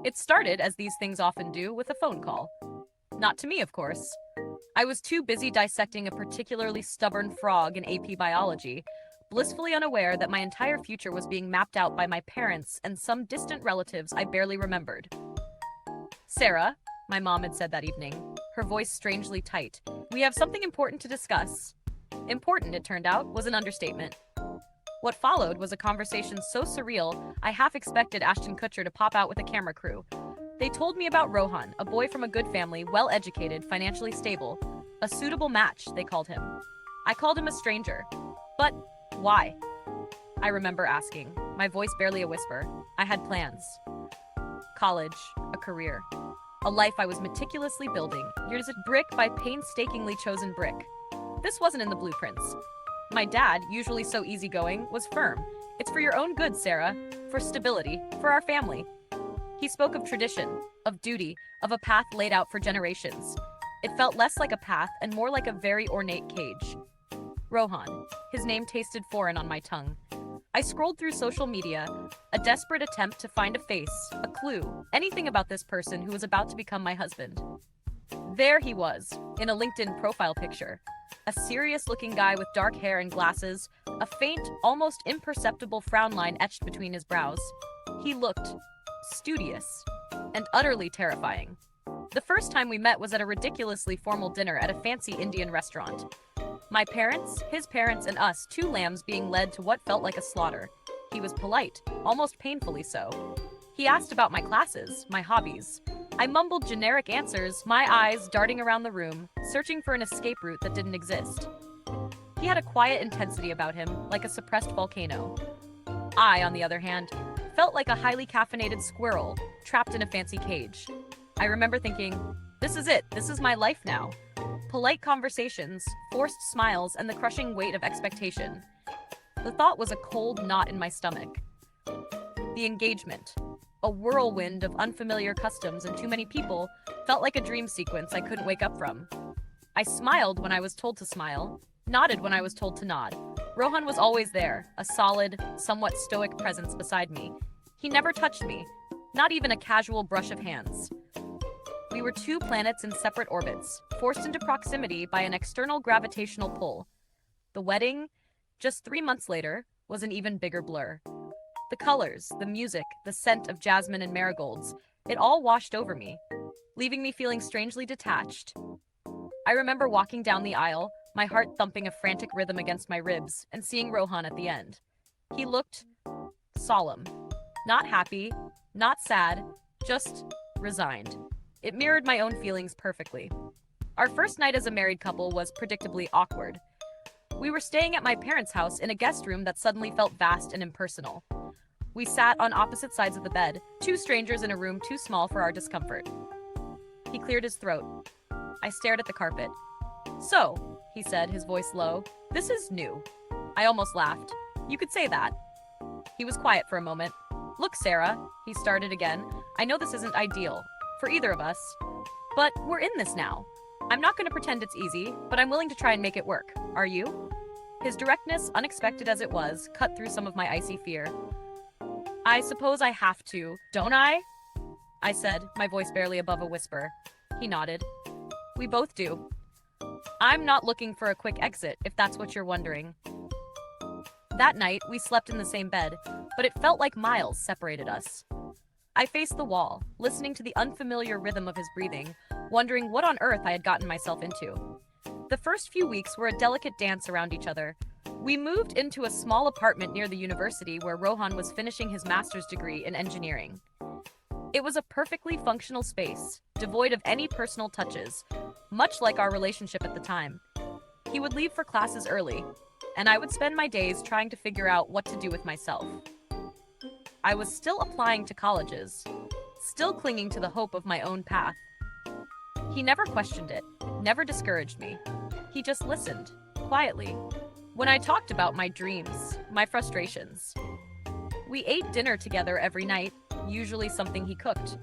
It started, as these things often do, with a phone call. Not to me, of course. I was too busy dissecting a particularly stubborn frog in AP biology, blissfully unaware that my entire future was being mapped out by my parents and some distant relatives I barely remembered. Sarah, my mom had said that evening, her voice strangely tight, we have something important to discuss. Important, it turned out, was an understatement. What followed was a conversation so surreal, I half expected Ashton Kutcher to pop out with a camera crew. They told me about Rohan, a boy from a good family, well-educated, financially stable. A suitable match, they called him. I called him a stranger. But why? I remember asking, my voice barely a whisper. I had plans. College, a career, a life I was meticulously building, years at brick by painstakingly chosen brick. This wasn't in the blueprints. My dad, usually so easygoing, was firm. It's for your own good, Sarah. For stability, for our family. He spoke of tradition, of duty, of a path laid out for generations. It felt less like a path and more like a very ornate cage. Rohan. His name tasted foreign on my tongue. I scrolled through social media, a desperate attempt to find a face, a clue, anything about this person who was about to become my husband. There he was, in a LinkedIn profile picture. A serious-looking guy with dark hair and glasses, a faint, almost imperceptible frown line etched between his brows. He looked studious and utterly terrifying. The first time we met was at a ridiculously formal dinner at a fancy Indian restaurant. My parents, his parents, and us, two lambs being led to what felt like a slaughter. He was polite, almost painfully so. He asked about my classes, my hobbies. I mumbled generic answers, my eyes darting around the room, searching for an escape route that didn't exist. He had a quiet intensity about him, like a suppressed volcano. I, on the other hand, felt like a highly caffeinated squirrel, trapped in a fancy cage. I remember thinking, this is it, this is my life now. Polite conversations, forced smiles, and the crushing weight of expectation. The thought was a cold knot in my stomach. The engagement, a whirlwind of unfamiliar customs and too many people, felt like a dream sequence I couldn't wake up from. I smiled when I was told to smile, nodded when I was told to nod. Rohan was always there, a solid, somewhat stoic presence beside me. He never touched me, not even a casual brush of hands. We were two planets in separate orbits, forced into proximity by an external gravitational pull. The wedding, just 3 months later, was an even bigger blur. The colors, the music, the scent of jasmine and marigolds, it all washed over me, leaving me feeling strangely detached. I remember walking down the aisle, my heart thumping a frantic rhythm against my ribs, and seeing Rohan at the end. He looked solemn. Not happy, not sad, just resigned. It mirrored my own feelings perfectly. Our first night as a married couple was predictably awkward. We were staying at my parents' house in a guest room that suddenly felt vast and impersonal. We sat on opposite sides of the bed, two strangers in a room too small for our discomfort. He cleared his throat. I stared at the carpet. So, he said, his voice low, this is new. I almost laughed. You could say that. He was quiet for a moment. Look, Sarah, he started again. I know this isn't ideal for either of us, but we're in this now. I'm not going to pretend it's easy, but I'm willing to try and make it work. Are you? His directness, unexpected as it was, cut through some of my icy fear. I suppose I have to, don't I? I said, my voice barely above a whisper. He nodded. We both do. I'm not looking for a quick exit, if that's what you're wondering. That night, we slept in the same bed, but it felt like miles separated us. I faced the wall, listening to the unfamiliar rhythm of his breathing, wondering what on earth I had gotten myself into. The first few weeks were a delicate dance around each other. We moved into a small apartment near the university where Rohan was finishing his master's degree in engineering. It was a perfectly functional space, devoid of any personal touches, much like our relationship at the time. He would leave for classes early, and I would spend my days trying to figure out what to do with myself. I was still applying to colleges, still clinging to the hope of my own path. He never questioned it, never discouraged me. He just listened, quietly, when I talked about my dreams, my frustrations. We ate dinner together every night, usually something he cooked.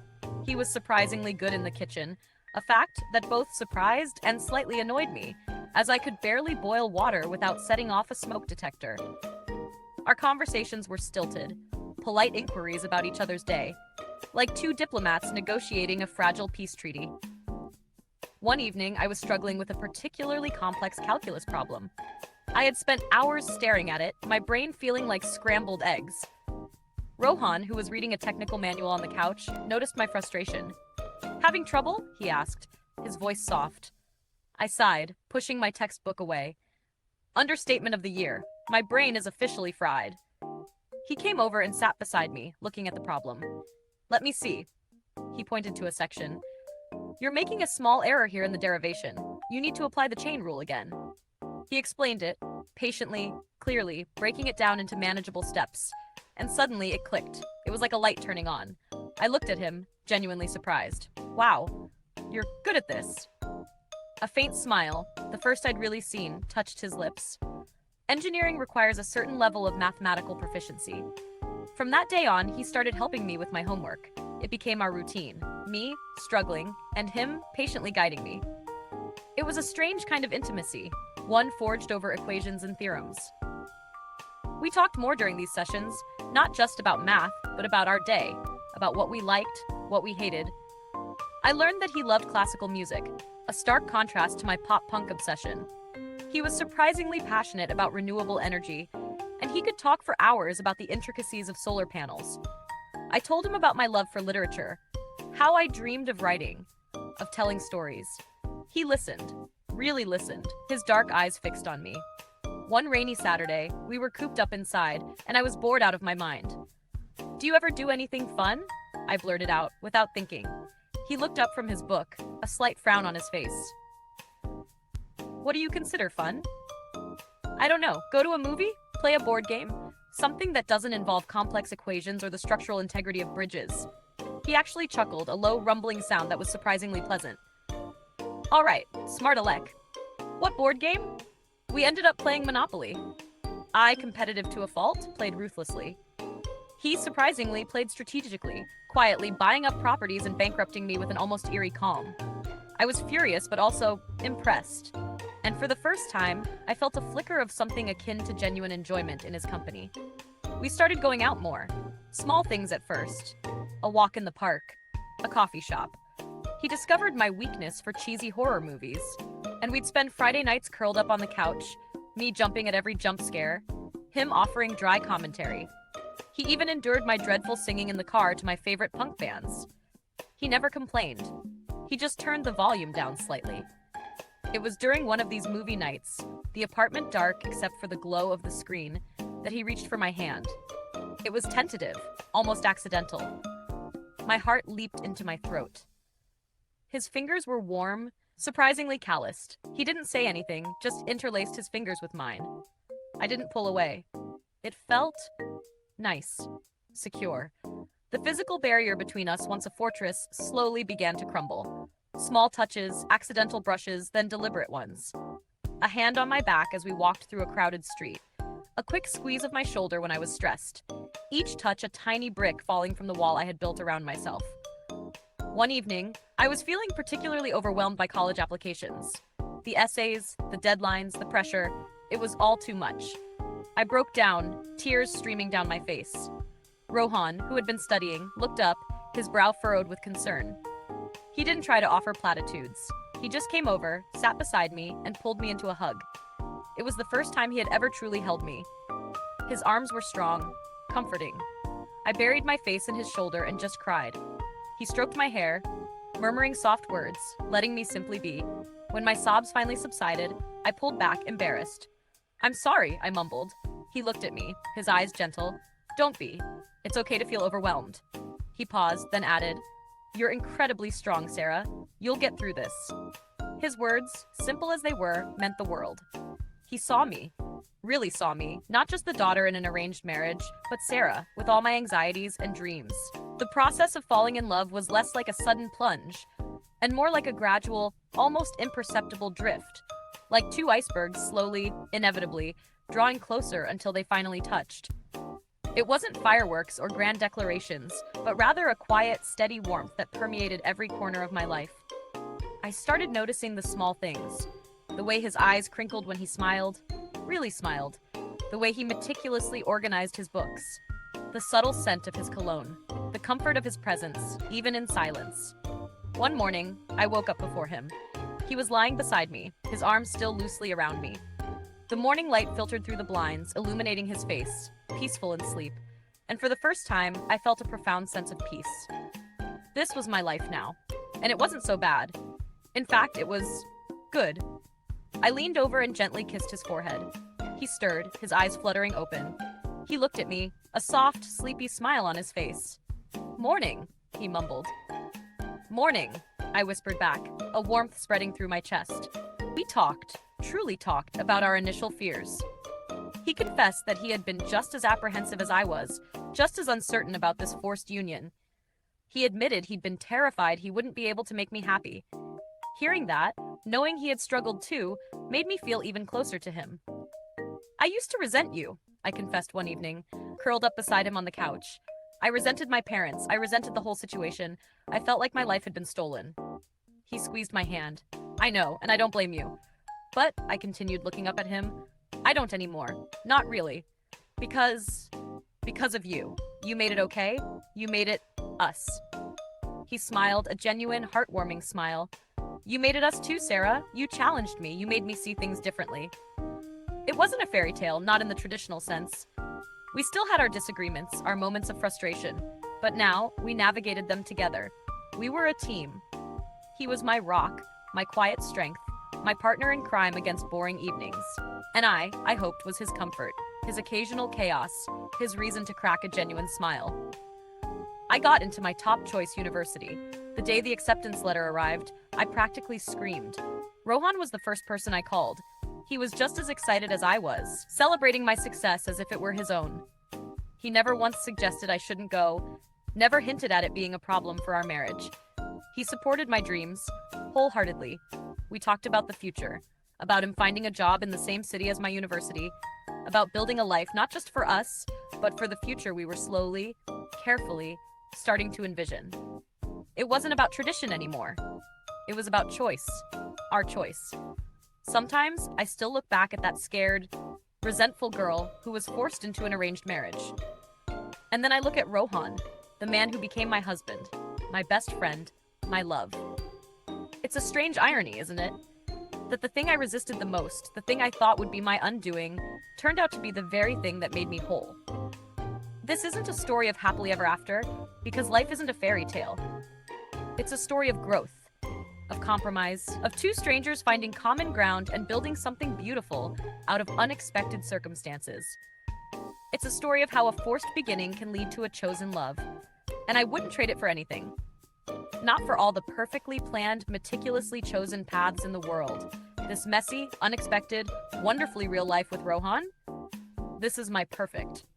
He was surprisingly good in the kitchen, a fact that both surprised and slightly annoyed me, as I could barely boil water without setting off a smoke detector. Our conversations were stilted, polite inquiries about each other's day. like two diplomats negotiating a fragile peace treaty. One evening, I was struggling with a particularly complex calculus problem. I had spent hours staring at it, my brain feeling like scrambled eggs. Rohan, who was reading a technical manual on the couch, noticed my frustration. "Having trouble?" he asked, his voice soft. I sighed, pushing my textbook away. Understatement of the year. My brain is officially fried. He came over and sat beside me, looking at the problem. "Let me see." He pointed to a section. "You're making a small error here in the derivation. You need to apply the chain rule again." He explained it, patiently, clearly, breaking it down into manageable steps. And suddenly it clicked. It was like a light turning on. I looked at him, genuinely surprised. "Wow, you're good at this." A faint smile, the first I'd really seen, touched his lips. Engineering requires a certain level of mathematical proficiency. From that day on, he started helping me with my homework. It became our routine. Me, struggling, and him, patiently guiding me. It was a strange kind of intimacy, one forged over equations and theorems. We talked more during these sessions, not just about math, but about our day, about what we liked, what we hated. I learned that he loved classical music, a stark contrast to my pop-punk obsession. He was surprisingly passionate about renewable energy, and he could talk for hours about the intricacies of solar panels. I told him about my love for literature, how I dreamed of writing, of telling stories. He listened, really listened, his dark eyes fixed on me. One rainy Saturday, we were cooped up inside, and I was bored out of my mind. "Do you ever do anything fun?" I blurted out, without thinking. He looked up from his book, a slight frown on his face. "What do you consider fun?" "I don't know. Go to a movie? Play a board game? Something that doesn't involve complex equations or the structural integrity of bridges." He actually chuckled, a low rumbling sound that was surprisingly pleasant. "All right, smart alec. What board game?" We ended up playing Monopoly. I, competitive to a fault, played ruthlessly. He, surprisingly, played strategically, quietly buying up properties and bankrupting me with an almost eerie calm. I was furious, but also impressed. And for the first time, I felt a flicker of something akin to genuine enjoyment in his company. We started going out more. Small things at first. A walk in the park. A coffee shop. He discovered my weakness for cheesy horror movies. And we'd spend Friday nights curled up on the couch, me jumping at every jump scare, him offering dry commentary. He even endured my dreadful singing in the car to my favorite punk bands. He never complained. He just turned the volume down slightly. It was during one of these movie nights, the apartment dark except for the glow of the screen, that he reached for my hand. It was tentative, almost accidental. My heart leaped into my throat. His fingers were warm, surprisingly calloused. He didn't say anything, just interlaced his fingers with mine. I didn't pull away. It felt nice, secure. The physical barrier between us, once a fortress, slowly began to crumble. Small touches, accidental brushes, then deliberate ones. A hand on my back as we walked through a crowded street. A quick squeeze of my shoulder when I was stressed. Each touch a tiny brick falling from the wall I had built around myself. One evening, I was feeling particularly overwhelmed by college applications. The essays, the deadlines, the pressure, it was all too much. I broke down, tears streaming down my face. Rohan, who had been studying, looked up, his brow furrowed with concern. He didn't try to offer platitudes. He just came over, sat beside me, and pulled me into a hug. It was the first time he had ever truly held me. His arms were strong, comforting. I buried my face in his shoulder and just cried. He stroked my hair, murmuring soft words, letting me simply be. When my sobs finally subsided, I pulled back, embarrassed. "I'm sorry," I mumbled. He looked at me, his eyes gentle. "Don't be. It's okay to feel overwhelmed." He paused, then added, "You're incredibly strong, Sarah. You'll get through this." His words, simple as they were, meant the world. He saw me, really saw me, not just the daughter in an arranged marriage, but Sarah, with all my anxieties and dreams. The process of falling in love was less like a sudden plunge, and more like a gradual, almost imperceptible drift, like two icebergs slowly, inevitably, drawing closer until they finally touched. It wasn't fireworks or grand declarations, but rather a quiet, steady warmth that permeated every corner of my life. I started noticing the small things. The way his eyes crinkled when he smiled, really smiled. The way he meticulously organized his books. the subtle scent of his cologne, the comfort of his presence, even in silence. One morning, I woke up before him. He was lying beside me, his arms still loosely around me. The morning light filtered through the blinds, illuminating his face, peaceful in sleep. And for the first time, I felt a profound sense of peace. This was my life now. And it wasn't so bad. In fact, it was good. I leaned over and gently kissed his forehead. He stirred, his eyes fluttering open. He looked at me, a soft, sleepy smile on his face. "Morning," he mumbled. "Morning," I whispered back, a warmth spreading through my chest. We talked, truly talked, about our initial fears. He confessed that he had been just as apprehensive as I was, just as uncertain about this forced union. He admitted he'd been terrified he wouldn't be able to make me happy. Hearing that, knowing he had struggled too, made me feel even closer to him. "I used to resent you," I confessed one evening, curled up beside him on the couch. "I resented my parents. I resented the whole situation. I felt like my life had been stolen." He squeezed my hand. "I know, and I don't blame you. But," I continued, looking up at him, "I don't anymore. Not really. Because of you. You made it okay. You made it us." He smiled, a genuine, heartwarming smile. "You made it us too, Sarah. You challenged me. You made me see things differently." It wasn't a fairy tale, not in the traditional sense. We still had our disagreements, our moments of frustration, but now we navigated them together. We were a team. He was my rock, my quiet strength, my partner in crime against boring evenings. And I hoped, was his comfort, his occasional chaos, his reason to crack a genuine smile. I got into my top choice university. The day the acceptance letter arrived, I practically screamed. Rohan was the first person I called. He was just as excited as I was, celebrating my success as if it were his own. He never once suggested I shouldn't go, never hinted at it being a problem for our marriage. He supported my dreams, wholeheartedly. We talked about the future, about him finding a job in the same city as my university, about building a life not just for us, but for the future we were slowly, carefully, starting to envision. It wasn't about tradition anymore. It was about choice, our choice. Sometimes I still look back at that scared, resentful girl who was forced into an arranged marriage. And then I look at Rohan, the man who became my husband, my best friend, my love. It's a strange irony, isn't it? That the thing I resisted the most, the thing I thought would be my undoing, turned out to be the very thing that made me whole. This isn't a story of happily ever after, because life isn't a fairy tale. It's a story of growth, of compromise, of two strangers finding common ground and building something beautiful out of unexpected circumstances. It's a story of how a forced beginning can lead to a chosen love, and I wouldn't trade it for anything. Not for all the perfectly planned, meticulously chosen paths in the world. This messy, unexpected, wonderfully real life with Rohan, this is my perfect.